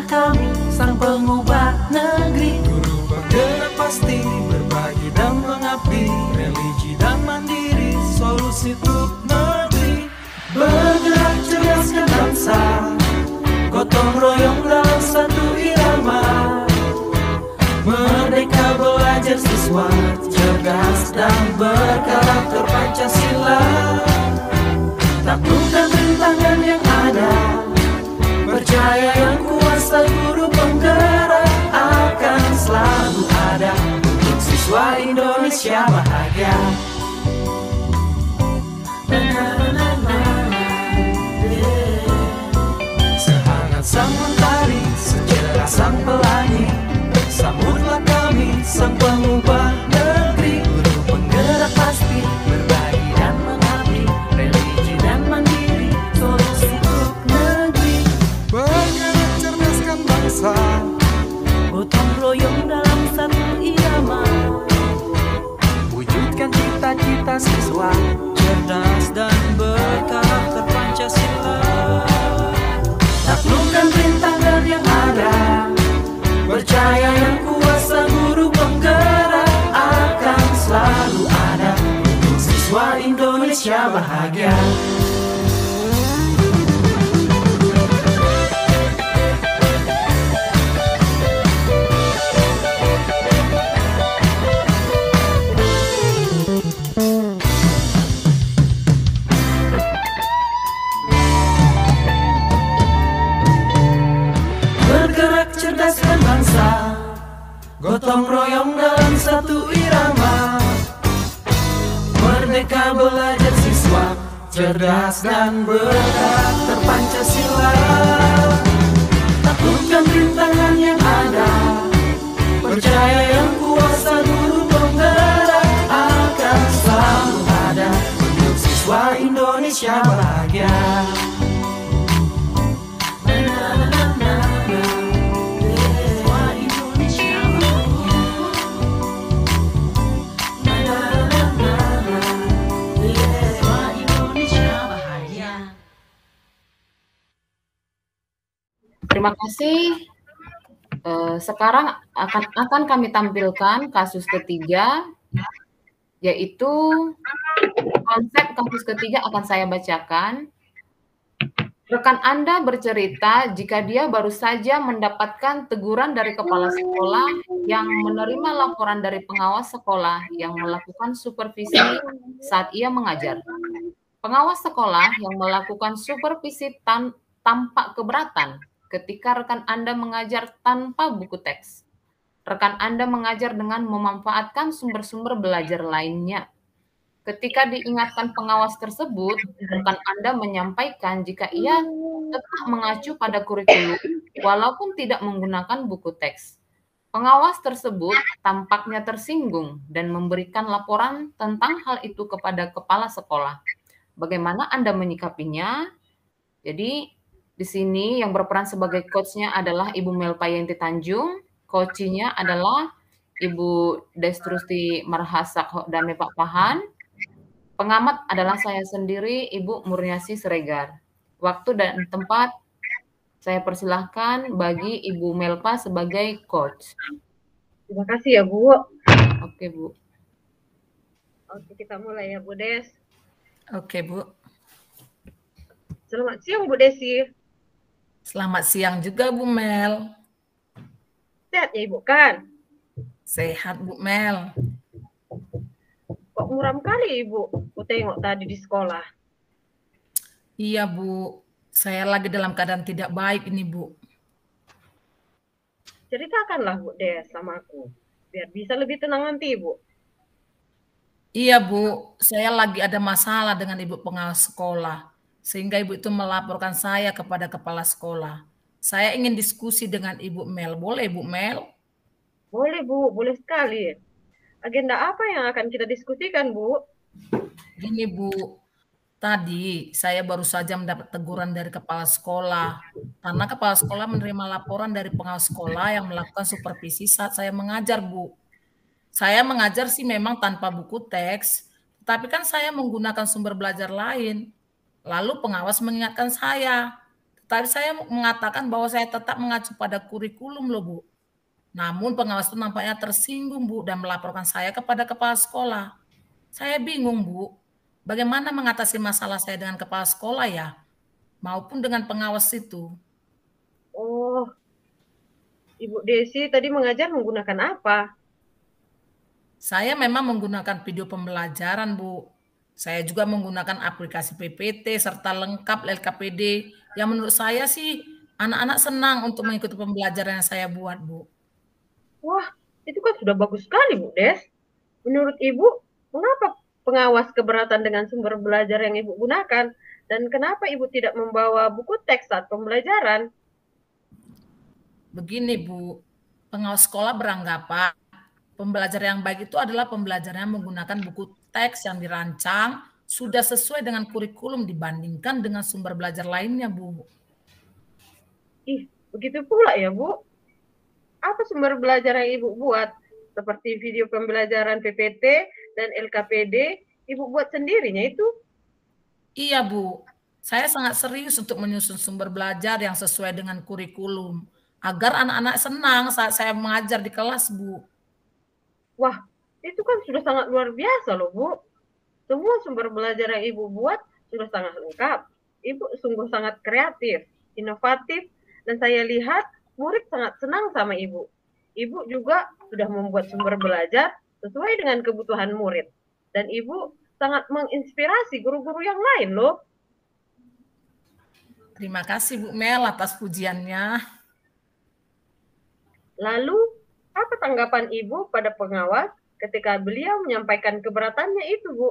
Tuhanlah kami, sang pengubah negeri. Guru penggerak pasti, berbagi dan mengabdi, religi dan mandiri, solusi untuk negeri. Bergerak cerdaskan bangsa, gotong royong dalam satu irama. Merdeka belajar siswa, cerdas dan berkarakter Pancasila. Taklukkan rintangan yang ada, percaya yang kuasa guru penggerak akan selalu ada untuk siswa Indonesia bahagia. Sehangat sang mentari, secerah sang pelangi, sambutlah kami, sang pengubah negeri. Guru penggerak pasti, berbagi dan mengabdi, religi dan mandiri, solusi untuk negeri. Bergerak cerdaskan bangsa, Gotong royong dalam satu irama. Wujudkan cita-cita siswa, cerdas dan berkarakter Pancasila. Taklukkan rintangan yang ada, percaya yang kuasa guru penggerak akan selalu ada untuk siswa Indonesia bahagia. Bergerak cerdaskan bangsa, gotong royong dalam satu irama. Merdeka belajar siswa, cerdas dan berkarakter Pancasila. Taklukkan rintangan yang ada, percaya yang kuasa guru penggerak akan selalu ada untuk siswa Indonesia bahagia. Terima kasih. Sekarang akan kami tampilkan kasus ketiga, yaitu konsep kasus ketiga akan saya bacakan. Rekan Anda bercerita jika dia baru saja mendapatkan teguran dari kepala sekolah yang menerima laporan dari pengawas sekolah yang melakukan supervisi saat ia mengajar. Pengawas sekolah yang melakukan supervisi tampak keberatan ketika rekan Anda mengajar tanpa buku teks. Rekan Anda mengajar dengan memanfaatkan sumber-sumber belajar lainnya. Ketika diingatkan pengawas tersebut, rekan Anda menyampaikan jika ia tetap mengacu pada kurikulum walaupun tidak menggunakan buku teks. Pengawas tersebut tampaknya tersinggung dan memberikan laporan tentang hal itu kepada kepala sekolah. Bagaimana Anda menyikapinya? Jadi, di sini yang berperan sebagai coach-nya adalah Ibu Melpayanti Tanjung, coach-nya adalah Ibu Destrusti Marhasak Dame Pak Pahan, pengamat adalah saya sendiri, Ibu Murniasi Siregar. Waktu dan tempat saya persilahkan bagi Ibu Melpa sebagai coach. Terima kasih ya, Bu. Oke, Bu. Oke, kita mulai ya, Bu Des. Oke, Bu. Selamat siang, Bu Desi. Selamat siang juga, Bu Mel. Sehat ya, Ibu kan? Sehat, Bu Mel. Kok muram kali, Ibu? Aku tengok tadi di sekolah. Iya, Bu. Saya lagi dalam keadaan tidak baik ini, Bu. Ceritakanlah, Bu Des, sama aku. Biar bisa lebih tenang nanti, Bu. Iya, Bu. Saya lagi ada masalah dengan Ibu pengawas sekolah. Sehingga Ibu itu melaporkan saya kepada kepala sekolah. Saya ingin diskusi dengan Ibu Mel. Boleh, Bu Mel? Boleh, Bu. Boleh sekali. Agenda apa yang akan kita diskusikan, Bu? Gini, Bu. Tadi saya baru saja mendapat teguran dari kepala sekolah. Karena kepala sekolah menerima laporan dari pengawas sekolah yang melakukan supervisi saat saya mengajar, Bu. Saya mengajar sih memang tanpa buku teks, tapi kan saya menggunakan sumber belajar lain. Lalu pengawas mengingatkan saya, Tapi saya mengatakan bahwa saya tetap mengacu pada kurikulum loh, Bu. Namun pengawas itu nampaknya tersinggung, Bu, dan melaporkan saya kepada kepala sekolah. Saya bingung, Bu. Bagaimana mengatasi masalah saya dengan kepala sekolah ya, maupun dengan pengawas itu. Oh, Ibu Desi tadi mengajar menggunakan apa? Saya memang menggunakan video pembelajaran, Bu. Saya juga menggunakan aplikasi PPT serta lengkap LKPD yang menurut saya sih anak-anak senang untuk mengikuti pembelajaran yang saya buat, Bu. Wah, itu kan sudah bagus sekali, Bu Des. Menurut Ibu, mengapa pengawas keberatan dengan sumber belajar yang Ibu gunakan? Dan kenapa Ibu tidak membawa buku teks saat pembelajaran? Begini, Bu, pengawas sekolah beranggapan pembelajar yang baik itu adalah pembelajaran yang menggunakan buku teks yang dirancang sudah sesuai dengan kurikulum dibandingkan dengan sumber belajar lainnya, Bu. Ih, begitu pula ya, Bu. Apa sumber belajar yang Ibu buat? Seperti video pembelajaran PPT dan LKPD, Ibu buat sendirinya itu? Iya, Bu. Saya sangat serius untuk menyusun sumber belajar yang sesuai dengan kurikulum agar anak-anak senang saat saya mengajar di kelas, Bu. Wah, itu kan sudah sangat luar biasa loh, Bu. Semua sumber belajar yang Ibu buat sudah sangat lengkap. Ibu sungguh sangat kreatif, inovatif, dan saya lihat murid sangat senang sama Ibu. Ibu juga sudah membuat sumber belajar sesuai dengan kebutuhan murid. Dan Ibu sangat menginspirasi guru-guru yang lain loh. Terima kasih, Bu Mel, atas pujiannya. Lalu, apa tanggapan Ibu pada pengawas ketika beliau menyampaikan keberatannya itu, Bu?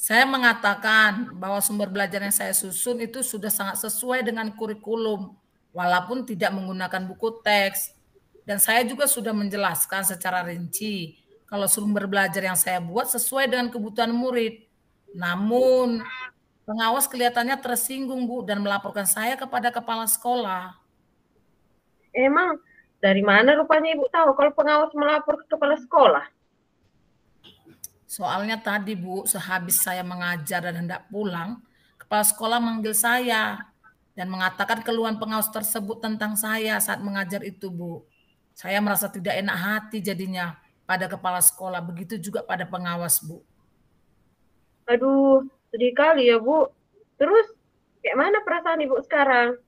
Saya mengatakan bahwa sumber belajar yang saya susun itu sudah sangat sesuai dengan kurikulum, walaupun tidak menggunakan buku teks. Dan saya juga sudah menjelaskan secara rinci kalau sumber belajar yang saya buat sesuai dengan kebutuhan murid. Namun, pengawas kelihatannya tersinggung, Bu, dan melaporkan saya kepada kepala sekolah. Emang dari mana rupanya Ibu tahu kalau pengawas melapor ke kepala sekolah? Soalnya tadi, Bu, sehabis saya mengajar dan hendak pulang, kepala sekolah manggil saya dan mengatakan keluhan pengawas tersebut tentang saya saat mengajar itu, Bu. Saya merasa tidak enak hati jadinya pada kepala sekolah, begitu juga pada pengawas, Bu. Aduh, sedih kali ya, Bu. Terus, kayak mana perasaan Ibu sekarang?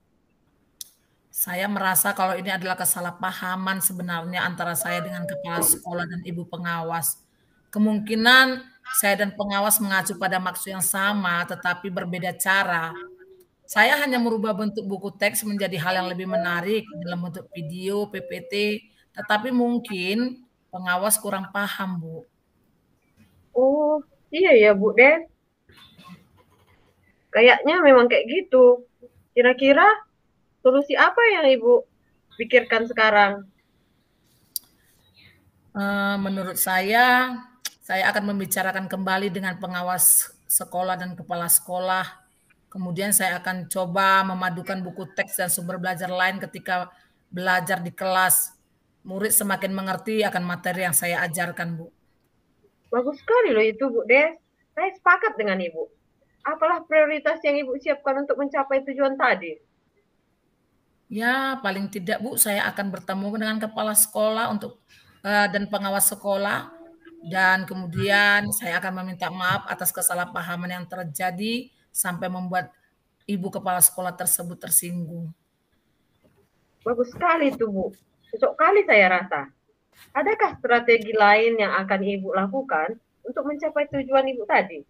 Saya merasa kalau ini adalah kesalahpahaman sebenarnya antara saya dengan kepala sekolah dan ibu pengawas. Kemungkinan saya dan pengawas mengacu pada maksud yang sama, tetapi berbeda cara. Saya hanya merubah bentuk buku teks menjadi hal yang lebih menarik dalam bentuk video, PPT, tetapi mungkin pengawas kurang paham, Bu. Oh, iya ya, Bu Den. Kayaknya memang kayak gitu. Kira-kira solusi apa yang Ibu pikirkan sekarang? Menurut saya akan membicarakan kembali dengan pengawas sekolah dan kepala sekolah. Kemudian saya akan coba memadukan buku teks dan sumber belajar lain ketika belajar di kelas. Murid semakin mengerti akan materi yang saya ajarkan, Bu. Bagus sekali loh itu, Bu Des. Saya sepakat dengan Ibu. Apalah prioritas yang Ibu siapkan untuk mencapai tujuan tadi? Ya, paling tidak, Bu, saya akan bertemu dengan kepala sekolah dan pengawas sekolah, dan kemudian saya akan meminta maaf atas kesalahpahaman yang terjadi sampai membuat ibu kepala sekolah tersebut tersinggung. Bagus sekali itu, Bu. Cocok kali saya rasa. Adakah strategi lain yang akan Ibu lakukan untuk mencapai tujuan Ibu tadi?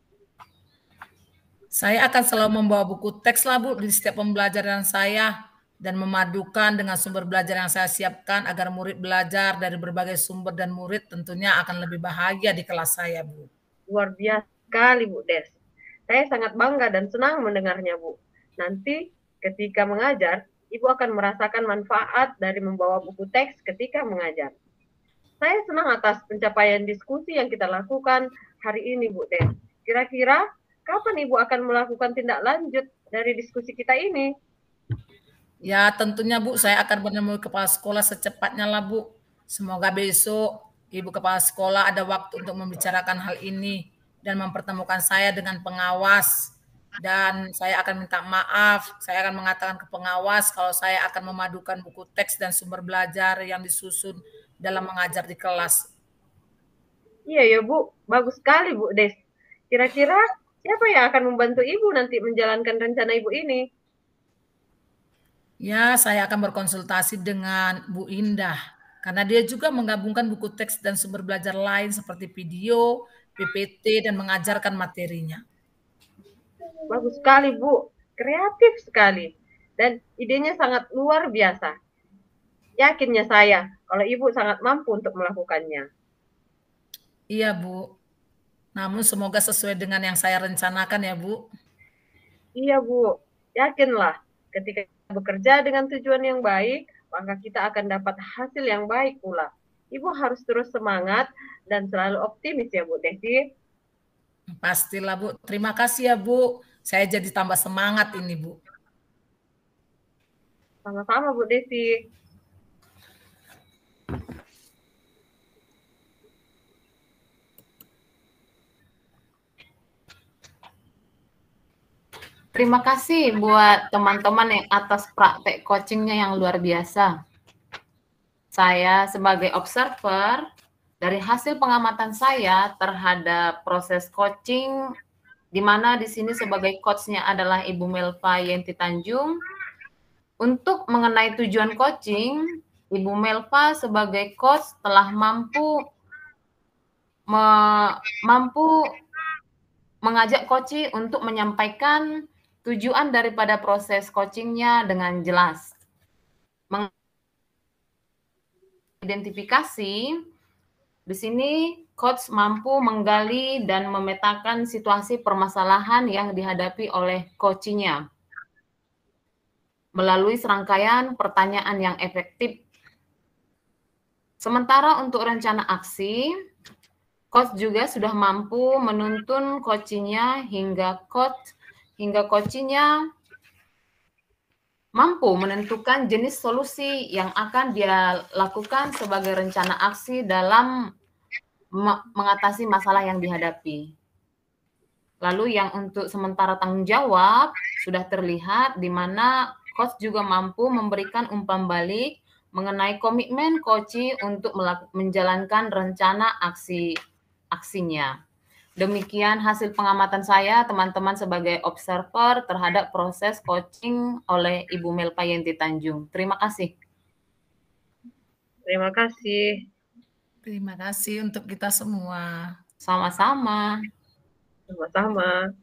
Saya akan selalu membawa buku teks lah, Bu, di setiap pembelajaran saya dan memadukan dengan sumber belajar yang saya siapkan agar murid belajar dari berbagai sumber dan murid tentunya akan lebih bahagia di kelas saya, Bu. Luar biasa sekali, Bu Des. Saya sangat bangga dan senang mendengarnya, Bu. Nanti ketika mengajar, Ibu akan merasakan manfaat dari membawa buku teks ketika mengajar. Saya senang atas pencapaian diskusi yang kita lakukan hari ini, Bu Des. Kira-kira kapan Ibu akan melakukan tindak lanjut dari diskusi kita ini? Ya, tentunya, Bu, saya akan menemui kepala sekolah secepatnya lah, Bu. Semoga besok Ibu kepala sekolah ada waktu untuk membicarakan hal ini dan mempertemukan saya dengan pengawas. dan saya akan minta maaf. Saya akan mengatakan ke pengawas kalau saya akan memadukan buku teks dan sumber belajar yang disusun dalam mengajar di kelas. Iya ya Bu, bagus sekali Bu Des. Kira-kira siapa yang akan membantu Ibu nanti menjalankan rencana Ibu ini? Ya, saya akan berkonsultasi dengan Bu Indah, karena dia juga menggabungkan buku teks dan sumber belajar lain seperti video, PPT, dan mengajarkan materinya. Bagus sekali Bu, kreatif sekali. Dan idenya sangat luar biasa. Yakinnya saya, kalau Ibu sangat mampu untuk melakukannya. Iya, Bu. Namun semoga sesuai dengan yang saya rencanakan ya, Bu. Iya Bu, yakinlah ketika bekerja dengan tujuan yang baik, maka kita akan dapat hasil yang baik pula. Ibu harus terus semangat dan selalu optimis ya Bu Desi. Pastilah, Bu. Terima kasih ya, Bu. Saya jadi tambah semangat ini, Bu. Sama-sama Bu Desi. Terima kasih buat teman-teman yang atas praktek coachingnya yang luar biasa. Saya sebagai observer, dari hasil pengamatan saya terhadap proses coaching, di mana di sini sebagai coachnya adalah Ibu Melva Yenti Tanjung. Untuk mengenai tujuan coaching, Ibu Melva sebagai coach telah mampu mengajak coaching untuk menyampaikan tujuan daripada proses coachingnya dengan jelas. Identifikasi, di sini coach mampu menggali dan memetakan situasi permasalahan yang dihadapi oleh coachingnya melalui serangkaian pertanyaan yang efektif. Sementara untuk rencana aksi, coach juga sudah mampu menuntun coachingnya hingga coachingnya mampu menentukan jenis solusi yang akan dia lakukan sebagai rencana aksi dalam mengatasi masalah yang dihadapi. Lalu yang untuk sementara tanggung jawab sudah terlihat di mana coach juga mampu memberikan umpan balik mengenai komitmen coach untuk menjalankan rencana aksinya. Demikian hasil pengamatan saya, teman-teman, sebagai observer terhadap proses coaching oleh Ibu Melva Yenti Tanjung. Terima kasih. Terima kasih. Terima kasih untuk kita semua. Sama-sama. Sama-sama.